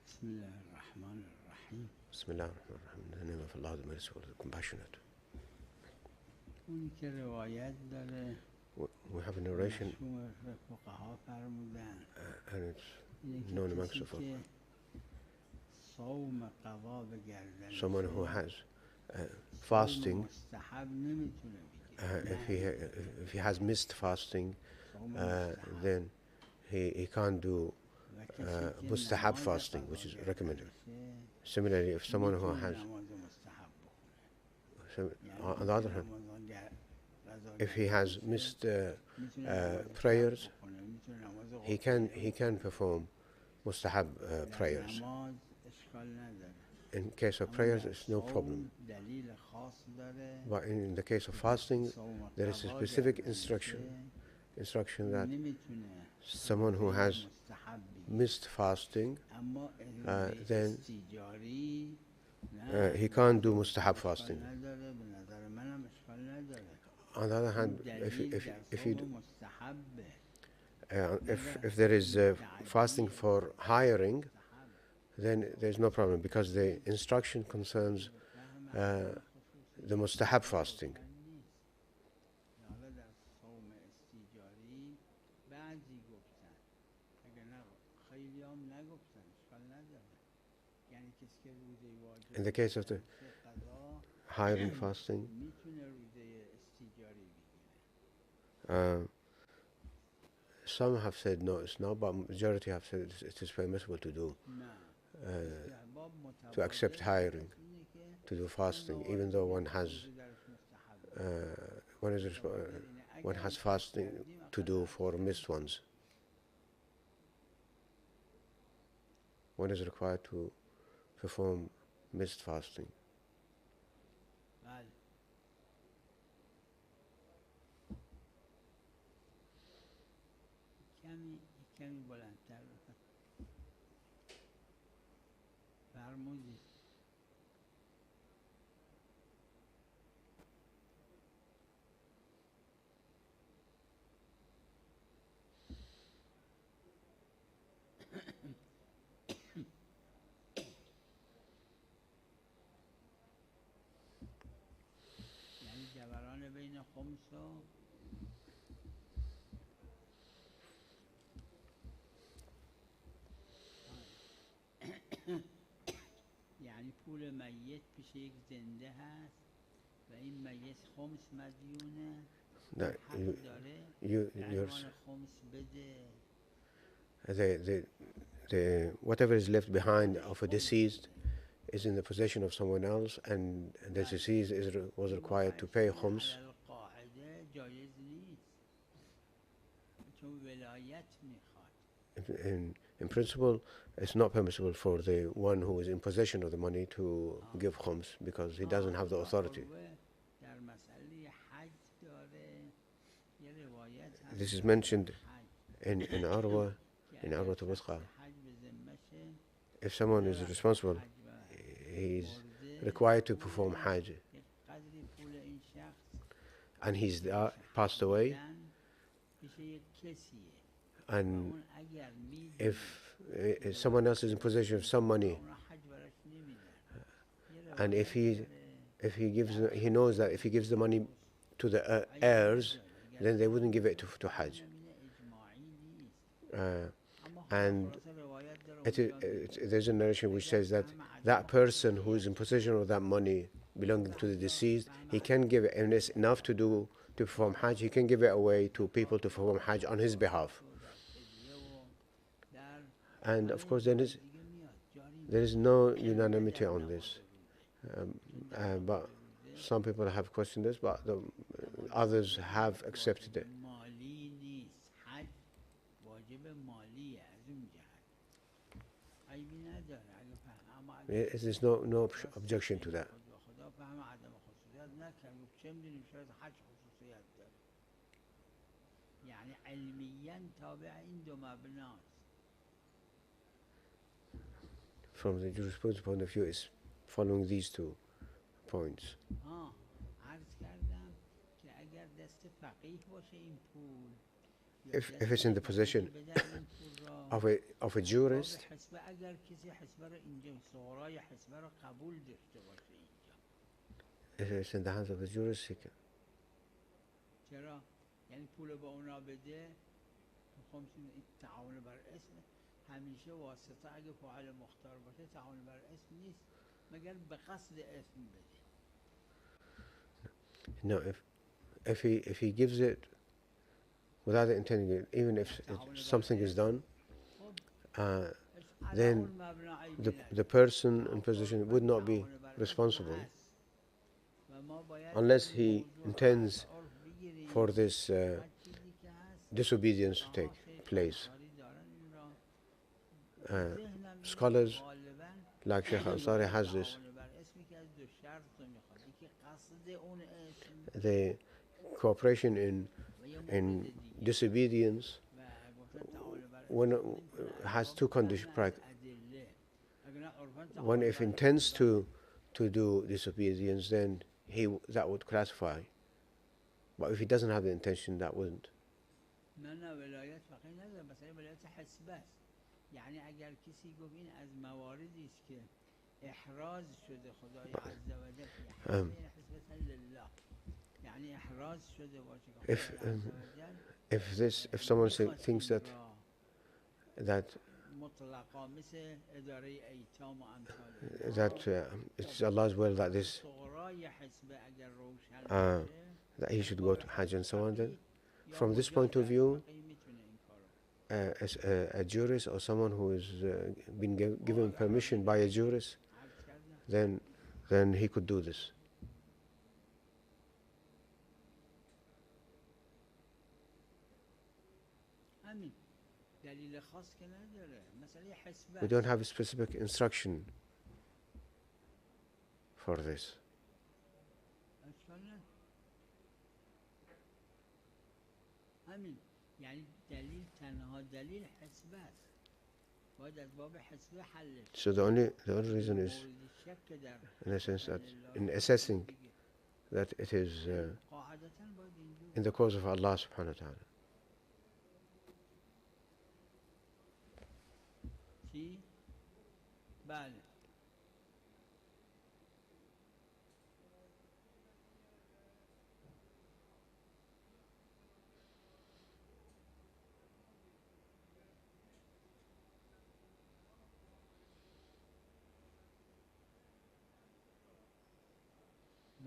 Bismillah ar-Rahman ar-Rahim. In the name of Allah, the Merciful, the Compassionate. We have a narration, and it's known amongst the folk. Someone who has fasting, if he has missed fasting, then he can't do mustahab fasting, which is recommended. Similarly, if someone who has, on the other hand, if he has missed prayers, he can perform mustahab prayers. In case of prayers, it's no problem. But in the case of fasting, there is a specific instruction that someone who has missed fasting, then he can't do mustahab fasting. On the other hand, if there is fasting for hiring, then there's no problem, because the instruction concerns the mustahab fasting. In the case of the hiring fasting, some have said no, it's not, but majority have said it is permissible to do, to accept hiring, to do fasting, even though one has fasting to do for missed ones. One is required to perform missed fasting. یعنی پول میت پیش یک زنده هست و این میت خمس مدیونه حق داره عنوان خمس بده. Whatever is left behind of a deceased is in the possession of someone else, and the deceased was required to pay khums. In principle, it's not permissible for the one who is in possession of the money to give khums, because he doesn't have the authority. This is mentioned in Arwa, in Arwa to Wusqa. If someone is responsible, he is required to perform Hajj, and he's passed away, and if someone else is in possession of some money, and if he knows that if he gives the money to the heirs, then they wouldn't give it to Hajj. And there's a narration which says that that person who is in possession of that money belonging to the deceased, he can give it, and it's enough to perform Hajj. He can give it away to people to perform Hajj on his behalf. And of course, there is no unanimity on this, but some people have questioned this, but others have accepted it. There's no objection to that. From the jurisprudence point of view, is following these 2 points. If it's in the possession of a jurist. حسبه اگر کسی حسبه رو اینجا صغرای حسبه رو قبول داشته باشه اینجا It's in the hands of the jurist. He can. چرا؟ یعنی پول به اونا بده تو خمسین این تعاون بر اسم همیشه واسطه اگه فاعل مختار باشه تعاون بر اسم نیست مگر به قصد اسم بده No, if he gives it without intending it, even if something is done, then the person in possession would not be responsible unless he intends for this disobedience to take place. Scholars like Sheikh Ansari has this. The cooperation in disobedience when has two conditions. One, if intends to do disobedience, then that would classify. But if he doesn't have the intention, that wouldn't. نه ولایت فقط نداره مثلا ولایت حسبه است یعنی اگر کسی گفت این از مواردی است که احراز شده خدای عز و جل حسبه لله یعنی احراز شده باشه if someone thinks that مطلقا مثل اداره ایتام و امثال that it's Allah's will that this صغرای حسبه اگر روشن that he should go to Hajj and so on, then from this point of view, as a jurist or someone who has been given permission by a jurist, then he could do this. We don't have a specific instruction for this. همین یعنی دلیل تنها دلیل حسبه است باید از باب حسبه حلش So the only reason is in a sense that in assessing that it is in the cause of Allah subhanahu wa ta'ala. چی؟ بله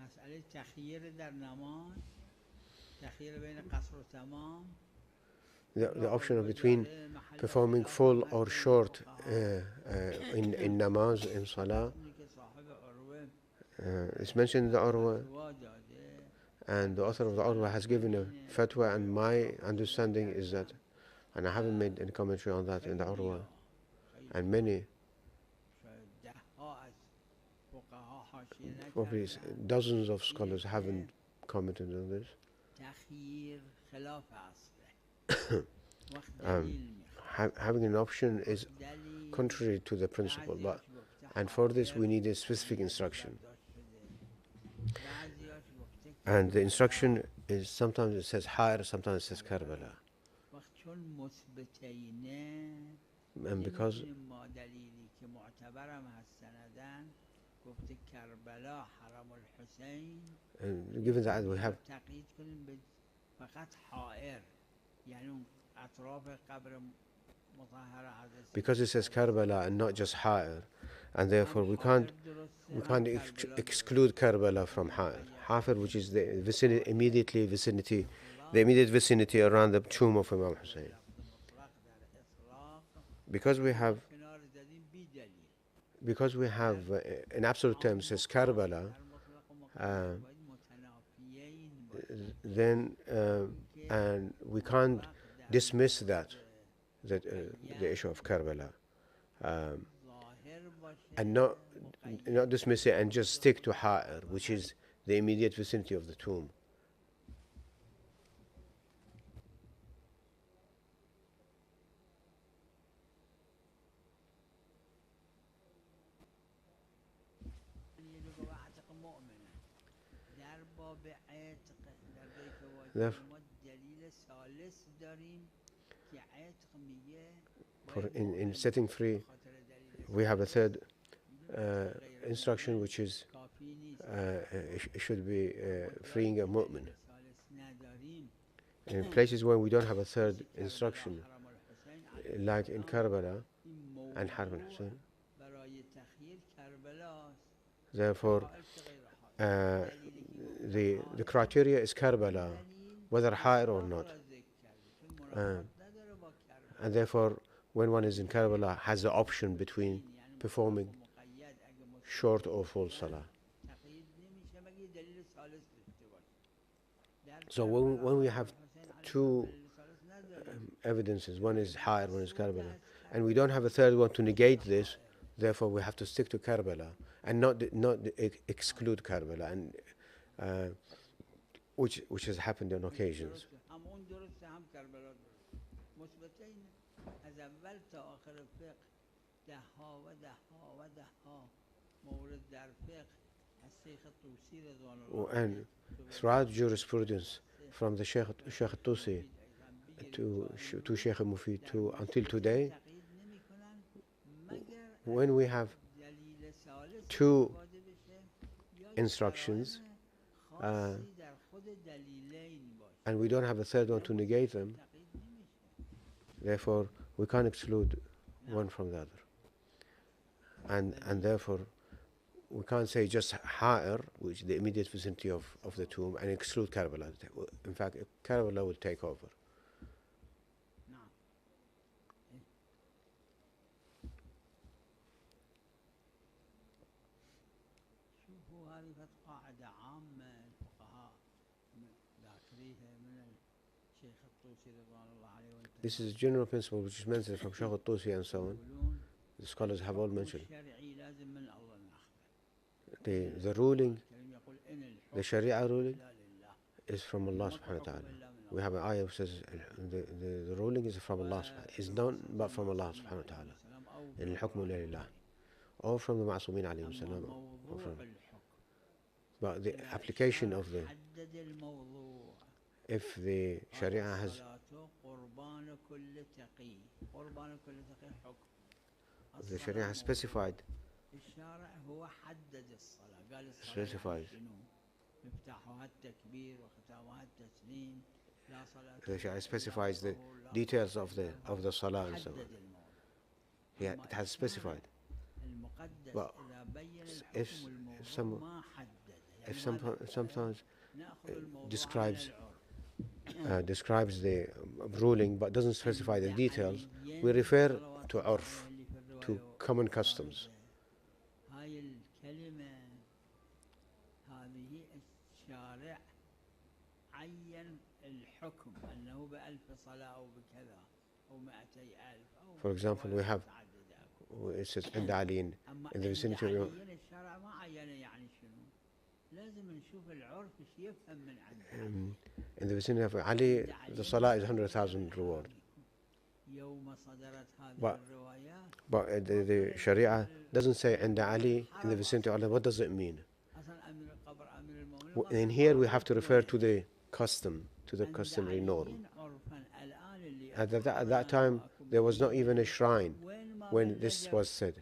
مسئله تخییر در نماز تخییر بین قصر و تمام The option between performing full or short in namaz, in salah, it's mentioned in the Urwa, and the author of the Urwa has given a fatwa, and my understanding is that, and I haven't made any commentary on that in the Urwa, and many, probably dozens of scholars haven't commented on this. Having an option is contrary to the principle, and for this we need a specific instruction. And the instruction is sometimes it says Har, sometimes it says Karbala. And because given that we have because it says Karbala and not just Ha'ir, and therefore we can't exclude Karbala from Ha'ir. Ha'ir, which is the immediate vicinity around the tomb of Imam Hussein. Because we have in absolute terms says Karbala, then and we can't dismiss the issue of Karbala, and not dismiss it and just stick to Ha'ir, which is the immediate vicinity of the tomb. in setting free, we have a third instruction, which is it should be freeing a mu'min. In places where we don't have a third instruction, like in Karbala and Harb al-Hussein, therefore the criteria is Karbala, whether ha'ir or not. And therefore, when one is in Karbala, has the option between performing short or full salah. So when we have two evidences, one is ha'ir, one is Karbala, and we don't have a third one to negate this, therefore we have to stick to Karbala and not exclude Karbala, and which has happened on occasions. And throughout jurisprudence, from the Sheikh Tusi to Sheikh Mufid to until today, when we have two instructions and we don't have a third one to negate them, therefore we can't exclude one from the other, and therefore we can't say just ha'ir, which is the immediate vicinity of the tomb, and exclude Karbala. In fact, Karbala will take over. This is a general principle which is mentioned from Shaykh al-Tusi and so on. The scholars have all mentioned. The ruling, the Sharia ruling, is from Allah subhanahu wa ta'ala. We have an ayah which says the ruling is from Allah subhanahu wa ta'ala. It's not but from Allah subhanahu wa ta'ala. In al-hukmu lillah. Or from the Ma'asumin alayhi salam. But the application of if the Sharia has the Sharia has specified the Sharia specifies the details of the Salah and so on. Yeah, it has specified. But if sometimes describes the ruling but doesn't specify the details, we refer to urf, to common customs. For example, we have, it says عند علي in the vicinity of in the vicinity of Ali, the Salah is 100,000 reward. But the Sharia doesn't say عند Ali in the vicinity of Allah. What does it mean? In here we have to refer to the custom, to the customary norm. At that time there was not even a shrine when this was said.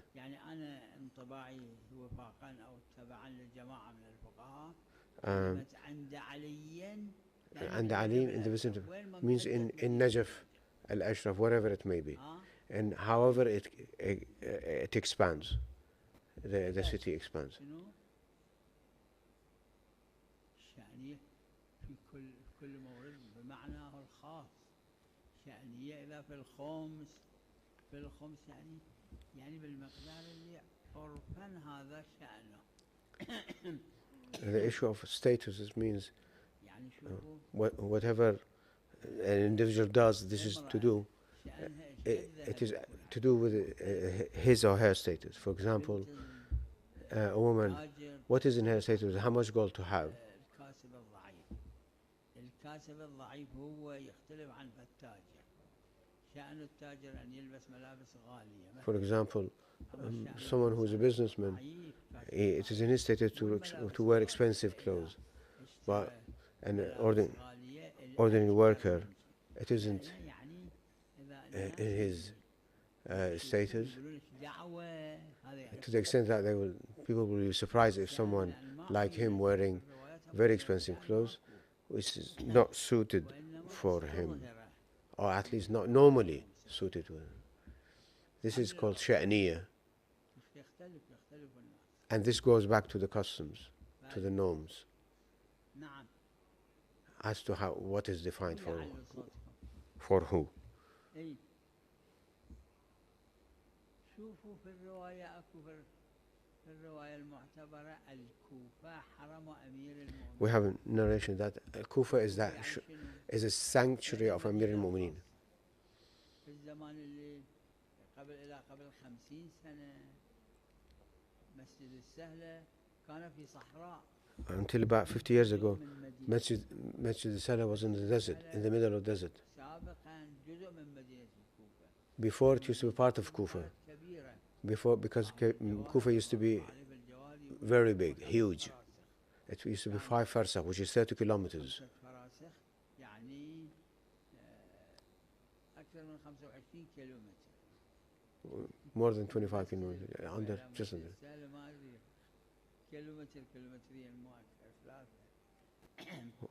And Ali in the vicinity means in Najaf al-Ashraf, wherever it may be, and however it expands, the city expands. The issue of status means whatever an individual does, this is to do. It is to do with his or her status. For example, a woman, what is in her status? How much gold to have? For example, someone who is a businessman, it is in his status to wear expensive clothes, but an ordinary worker, it isn't in his status, يقولون دعوة هذا to the extent that people will be surprised if someone like him wearing very expensive clothes, which is not suited for him, or at least not normally suited to him. This is called sha'niyah, يختلف الناس. and this goes back to the customs, to the norms, نعم. as to what is defined for علوا صوتكم. who. اي شوفوا في الرواية اكو في الرواية المعتبرة الكوفة حرم أمير المؤمنين. We have a narration that Kufa is a sanctuary of Amir al-Mu'mineen. في الزمان اللي قبل 50 سنة مسجد السهلة كان في صحراء. Until about 50 years ago, Masjid al-Sala was in the desert, in the middle of the desert. سابقا جزء من مدينة الكوفة. Before, it used to be part of Kufa. كبيرة. Before, because Kufa used to be very big, huge. It used to be 5 farsakh, which is 30 kilometers. فراسخ يعني أكثر من 25 كيلومتر. More than 25 kilometers, just under. السهلة ما أدري كيلومترين مو أكثر ثلاثة.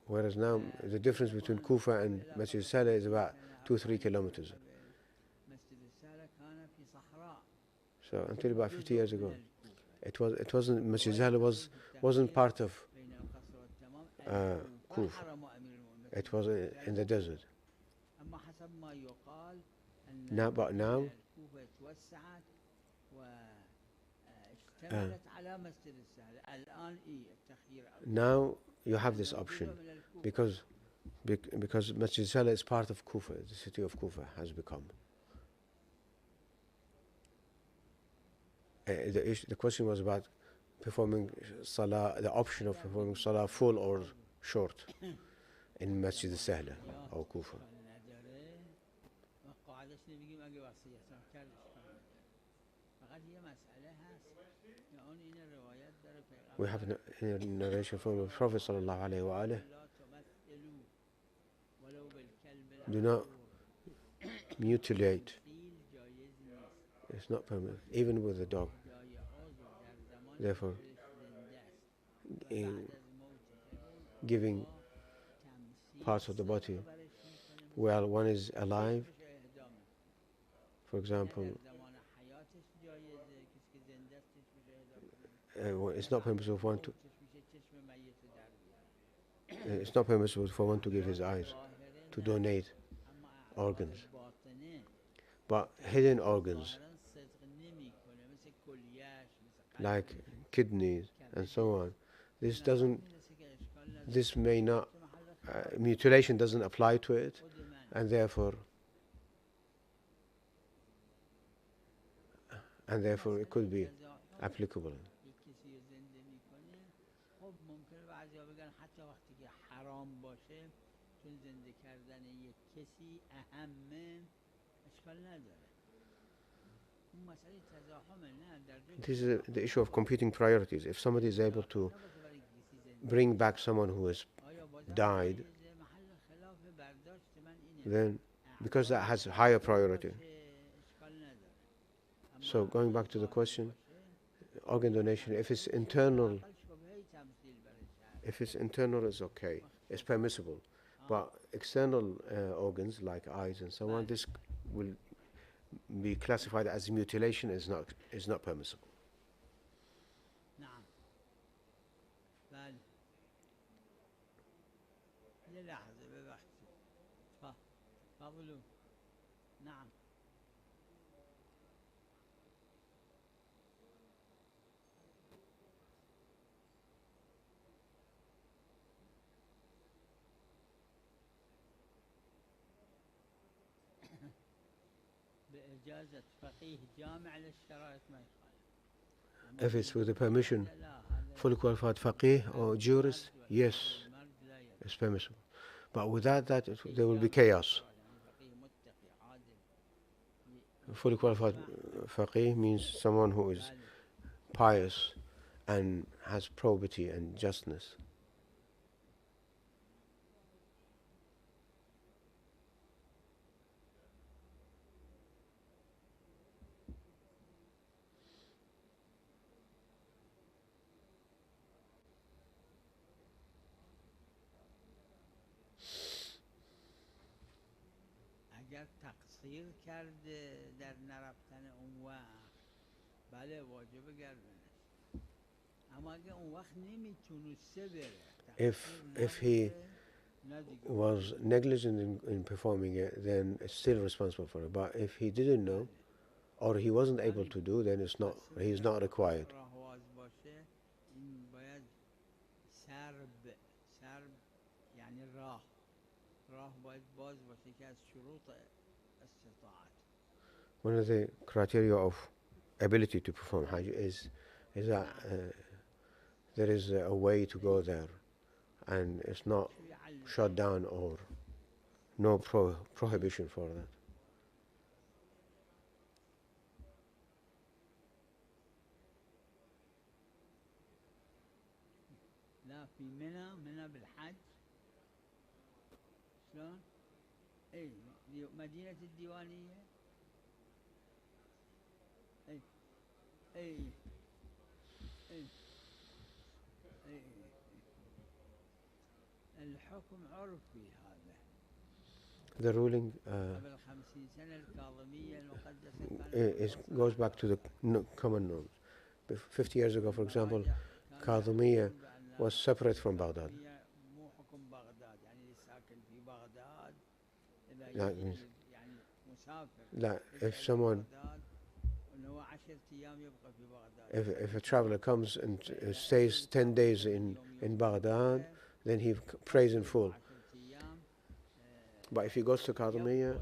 Whereas now, the difference between Kufa and Masjid al-Sala is about 2-3 kilometers. مسجد السهلة كان في صحراء. So until about 50 years ago, it wasn't, Masjid al-Sala wasn't part of بين القصر والتمام. Kufa. حرم أمير المؤمنين. It was in the desert. أما حسب ما يقال أن But now, الكوفة توسعت واشتملت على مسجد السهلة. الآن التخيير. now you have this option because Masjid al-Sala is part of Kufa, the city of Kufa has become. The question was about performing salah, the option of performing salah full or short in Masjid al-Sahla or Kufa. We have a narration from the Prophet sallallahu alaihi wasallam. Do not mutilate. It's not permitted, even with a dog. Therefore, in giving parts of the body while one is alive, for example, it's not permissible for one to. It's not permissible for one to give his eyes, to donate organs. But hidden organs, like kidneys and so on, this may not, mutilation doesn't apply to it, and therefore it could be applicable. This is the issue of competing priorities. If somebody is able to bring back someone who has died, then because that has higher priority. So going back to the question, organ donation, if it's internal, it's okay, it's permissible. But external organs like eyes and so on, this will be classified as mutilation, is not permissible. If it's with the permission, fully qualified faqih or jurist, yes, it's permissible. But without that, there will be chaos. Fully qualified faqih means someone who is pious and has probity and justness. اگر تقصیر کرده در نرفتن اون وقت بله واجب گردنش، اما اگه اون وقت نمیتونسته بره If he was negligent in performing it, then it's still responsible for it. But if he didn't know or he wasn't able to do, then he's not required. این باید سرب یعنی راه باید باز باشه که از شروط استطاعت. One of the criteria of ability to perform Hajj is that there is a way to go there and it's not shut down or no prohibition for that. لا في منى بالحج شلون؟ اي مدينة الديوانية اي اي اي اي الحكم عرفي هذا. The ruling قبل 50 سنة الكاظمية المقدسة goes back to the common norms. 50 years ago, for example, Kadhimiya was separate from Baghdad. مو حكم بغداد يعني ساكن في بغداد That means, يعني مسافر. if someone, انه 10 ايام يبقى في بغداد. if a traveler comes and stays 10 days in Baghdad, then he prays in full. But if he goes to Kadhimiya,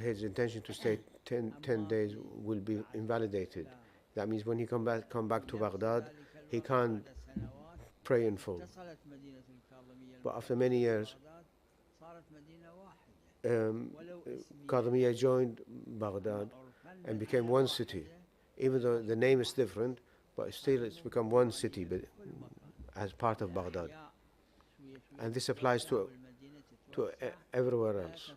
his intention to stay 10 days will be invalidated. That means when he come back to Baghdad, he can't pray in full. But after many years, Kadhimiya joined Baghdad and became one city. Even though the name is different, but still it's become one city as part of Baghdad. And this applies to everywhere else.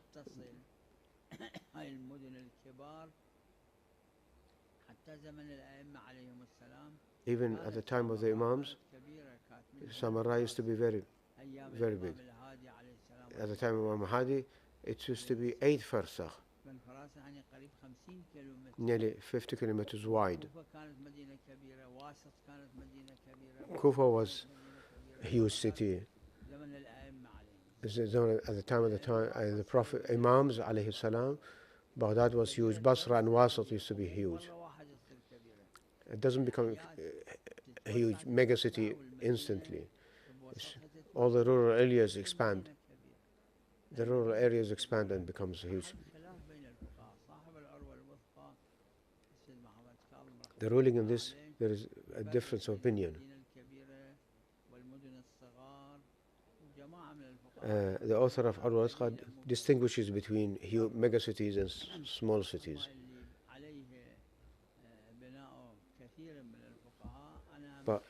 Even at the time of the Imams, Samarra used to be very, very big. At the time of Imam Mahdi, it used to be 8 farsakh, nearly 50 kilometers wide. Kufa was a huge city. At the time of the Prophet Imams alayhi salam, Baghdad was huge. Basra and Wasat used to be huge. It doesn't become a huge mega city instantly. All the rural areas expand. The rural areas expand and becomes huge. The ruling in this, there is a difference of opinion. The author of Al-Wasqa distinguishes between mega cities and small cities. But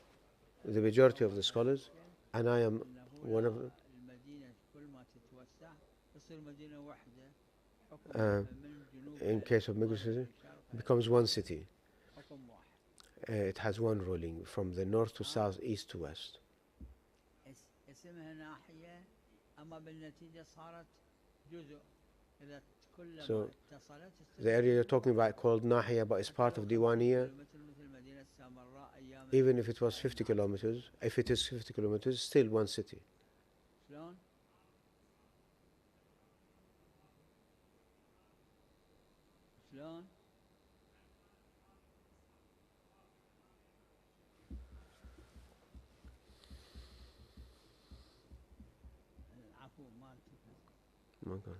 the majority of the scholars, and I am one of them, in case of mega city, it becomes one city. It has one ruling from the north to south, east to west. So the area you're talking about called Nahiya, but it's part of Diwaniya. Even if it was 50 kilometers, if it is 50 kilometers, still one city. Okay.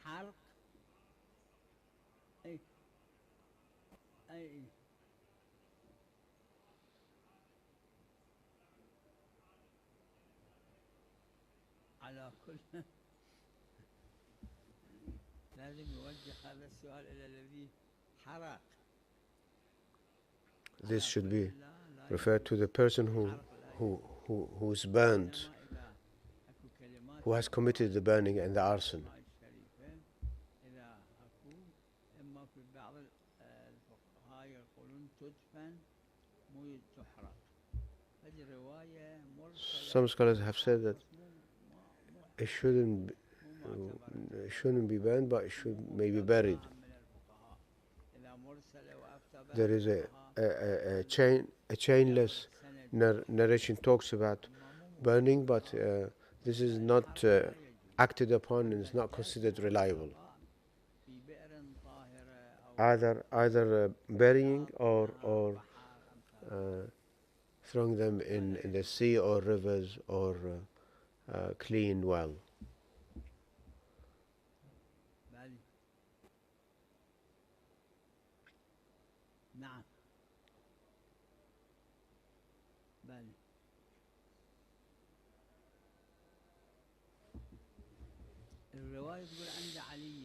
حرق اي على كل لازم يوجه هذا السؤال الى الذي حرق. This should be referred to the person who's burned, who has committed the burning and the arson. some scholars have said that it shouldn't be burned, but it should maybe buried. There is a chainless narration talks about burning, but this is not acted upon and is not considered reliable. Either burying or throwing them in the sea or rivers or clean well. نعم بل الرواية تقول عند علي.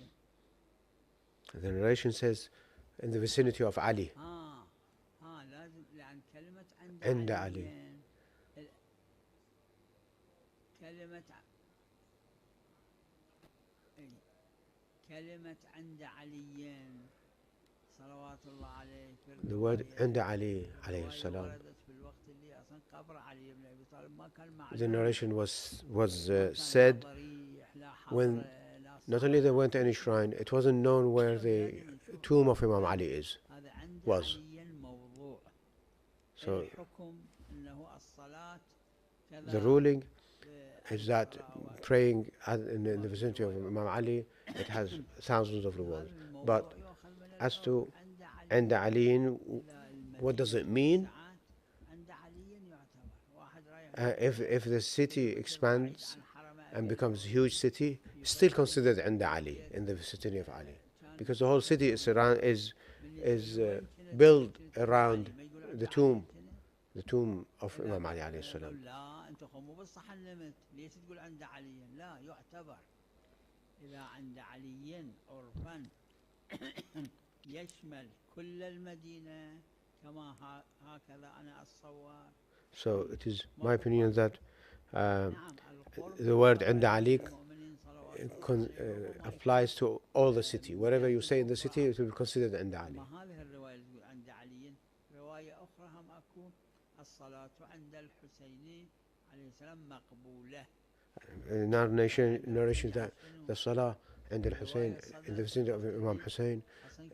The narration says in the vicinity of Ali. لازم لأن كلمة عند علي. كلمة عند علي صلوات الله عليه. The word عند علي عليه السلام. The narration was said when not only they went to any shrine, it wasn't known where the tomb of Imam Ali was. So the ruling is that praying in the vicinity of Imam Ali, it has thousands of rewards. But as to عند علي, what does it mean? If the city expands and becomes a huge city, still considered عند علي, in the vicinity of Ali, because the whole city is built around the tomb of Imam Ali عليه السلام. So it is my opinion that the word عند علي applies to all the city. Wherever you say in the city, it will be considered عند علي. Narration that the salah عند الحسين, in the vicinity of Imam Hussein,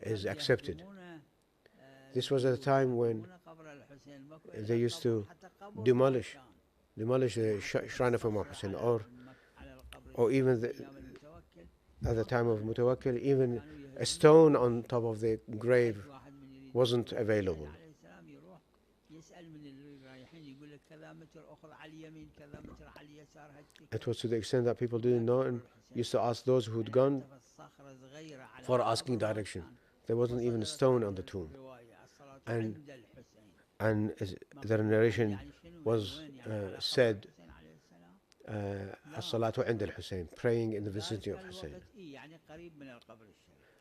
is accepted. This was at a time when they used to demolish the shrine of Imam Hussein, or even at the time of Mutawakkil, even a stone on top of the grave wasn't available. It was to the extent that people didn't know and used to ask those who'd gone for asking direction. There wasn't even a stone on the tomb. And the narration was said, as-salatu عند الحسين, praying in the vicinity of Hussein.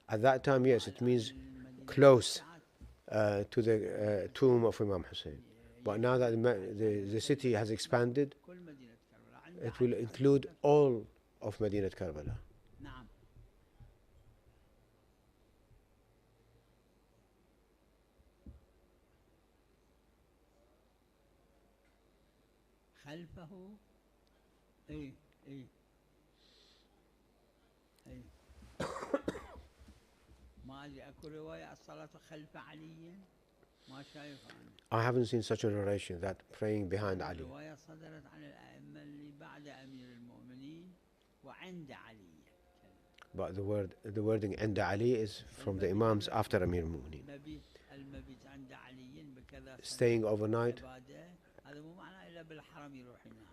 At that time, yes, it means close to the tomb of Imam Hussein. But now that the city has expanded, it will include all of Madinat Karbala. خلفه ما أدري أكو رواية الصلاة خلف علي ما شايفها أنا. I haven't seen such a narration that praying behind Ali. رواية صدرت عن الأئمة اللي بعد أمير المؤمنين وعند علي. But the wording عند Ali is from the Imams after Amir al-Mu'minin. المبيت عند علي بكذا. Staying overnight. هذا مو معناه إلا بالحرم يروح هنا.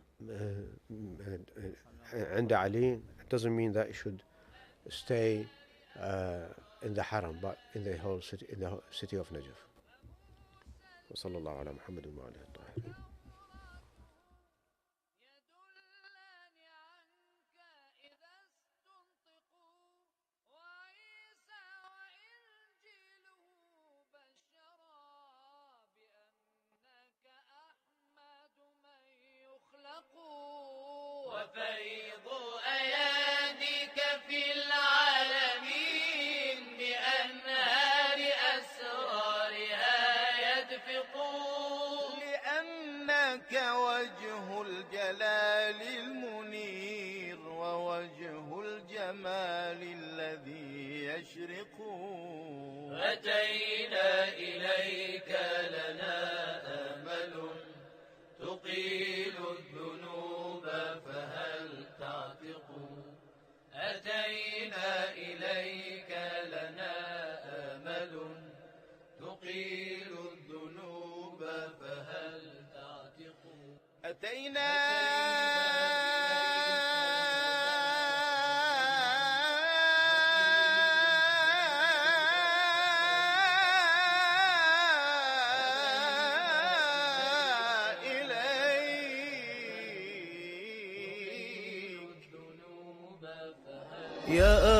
عند Ali, it doesn't mean that you should stay in the haram, but in the whole city, in the city of Najaf. وصلى الله على محمد وآله الطاهرين. وفيض أياديك في العالمين بأنهار أسرارها يدفقون لأنك وجه ووجه الجلال المنير ووجه الجمال الذي يشرق. أتينا إليك لنا أمل تقيل الذنوب فهل تعتق. أتينا إليك لنا أمل تقيل الذنوب فهل تعتق. أتينا إليك يا